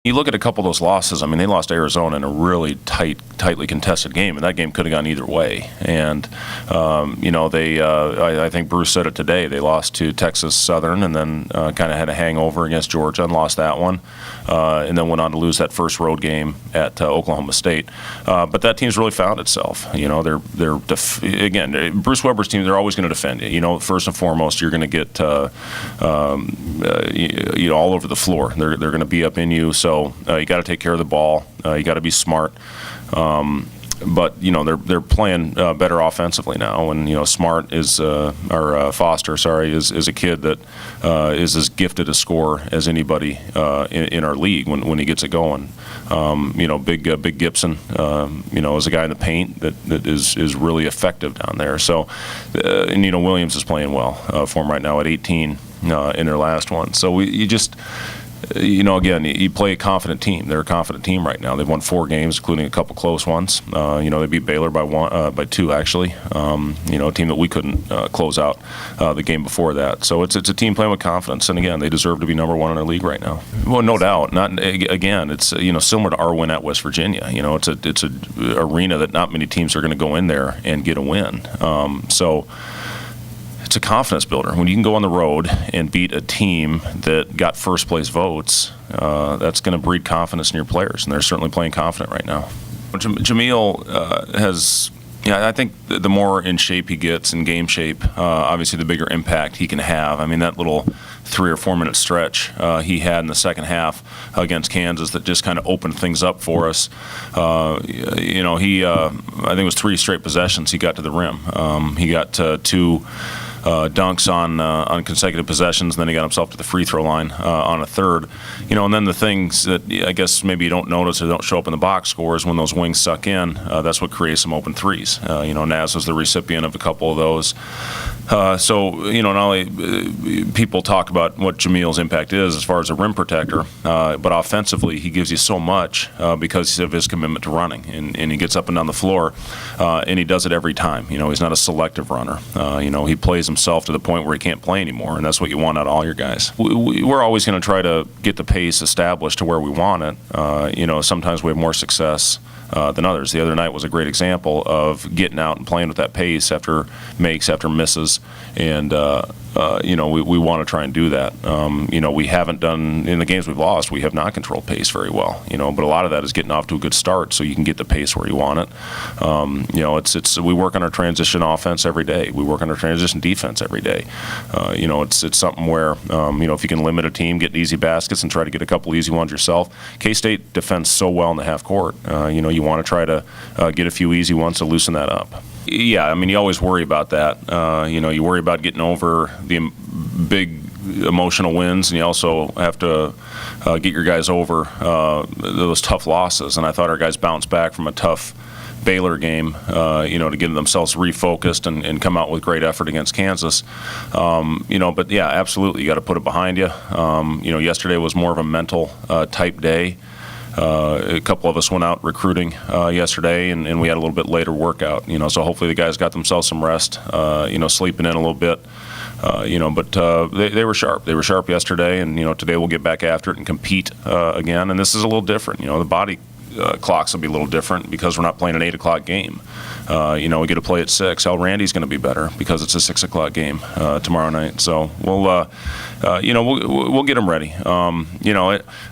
You look at a couple of those losses. I mean, they lost Arizona in a really tightly contested game, and that game could have gone either way. And I think Bruce said it today. They lost to Texas Southern, and then kind of had a hangover against Georgia and lost that one, and then went on to lose that first road game at Oklahoma State. But that team's really found itself. Again, Bruce Weber's team. They're always going to defend you. First and foremost, you're going to get all over the floor. They're going to be up in you. So you got to take care of the ball. You got to be smart. But they're playing better offensively now, and Smart is Foster, is a kid that is as gifted a scorer as anybody in our league when he gets it going. Big Gibson, is a guy in the paint that is really effective down there. So, and Williams is playing well for him right now at 18 in their last one. So again, you play a confident team. They're a confident team right now. They've won 4 games, including a couple close ones. They beat Baylor by 2, actually. A team that we couldn't close out the game before that. So it's a team playing with confidence. And again, they deserve to be number 1 in our league right now. Well, no doubt. It's similar to our win at West Virginia. It's a arena that not many teams are going to go in there and get a win. So it's a confidence builder. When you can go on the road and beat a team that got first place votes, that's going to breed confidence in your players, and they're certainly playing confident right now. Jamil has, I think the more in shape he gets, in game shape, obviously the bigger impact he can have. I mean, that little 3 or 4 minute stretch he had in the second half against Kansas that just kind of opened things up for us. I think it was 3 straight possessions he got to the rim. He got 2 dunks on consecutive possessions, and then he got himself to the free throw line on a third. And then the things that I guess maybe you don't notice or don't show up in the box score is when those wings suck in. That's what creates some open threes. Naz was the recipient of a couple of those. So not only people talk about what Jamil's impact is as far as a rim protector, but offensively he gives you so much because of his commitment to running, and he gets up and down the floor, and he does it every time. He's not a selective runner. He plays himself to the point where he can't play anymore, and that's what you want out of all your guys. We're always going to try to get the pace established to where we want it. Sometimes we have more success than others. The other night was a great example of getting out and playing with that pace after makes, after misses, and we want to try and do that. We haven't done, in the games we've lost, we have not controlled pace very well. But a lot of that is getting off to a good start so you can get the pace where you want it. We work on our transition offense every day. We work on our transition defense every day. It's something where if you can limit a team, get easy baskets, and try to get a couple easy ones yourself. K-State defends so well in the half court. You want to try to get a few easy ones to loosen that up. Yeah, I mean, you always worry about that. You worry about getting over the big emotional wins, and you also have to get your guys over those tough losses. And I thought our guys bounced back from a tough Baylor game, to get themselves refocused and come out with great effort against Kansas. But yeah, absolutely, you got to put it behind you. Yesterday was more of a mental type day. A couple of us went out recruiting yesterday, and we had a little bit later workout. So hopefully the guys got themselves some rest. Sleeping in a little bit. But they were sharp. They were sharp yesterday, and today we'll get back after it and compete again. And this is a little different. The body clocks will be a little different because we're not playing an 8 o'clock game. We get to play at 6. El Randy's going to be better because it's a 6 o'clock game tomorrow night. So we'll get them ready.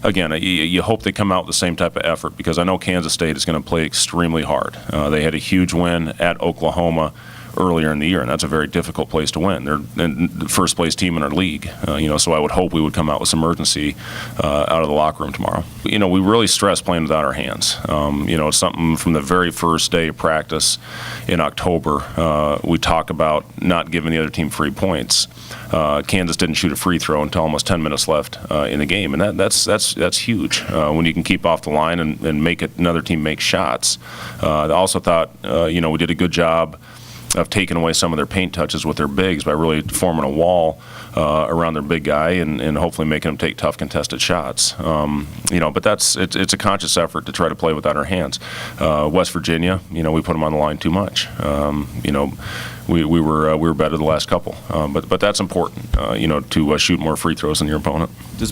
You hope they come out with the same type of effort, because I know Kansas State is going to play extremely hard. They had a huge win at Oklahoma earlier in the year, and that's a very difficult place to win. They're the first place team in our league, so I would hope we would come out with some urgency out of the locker room tomorrow. We really stress playing without our hands. It's something from the very first day of practice in October. We talk about not giving the other team free points. Kansas didn't shoot a free throw until almost 10 minutes left in the game, and that's huge when you can keep off the line and make another team make shots. I also thought we did a good job of taking away some of their paint touches with their bigs by really forming a wall around their big guy and hopefully making them take tough contested shots. But it's a conscious effort to try to play without our hands. West Virginia, we put them on the line too much. We were better the last couple, but that's important. To shoot more free throws than your opponent. Does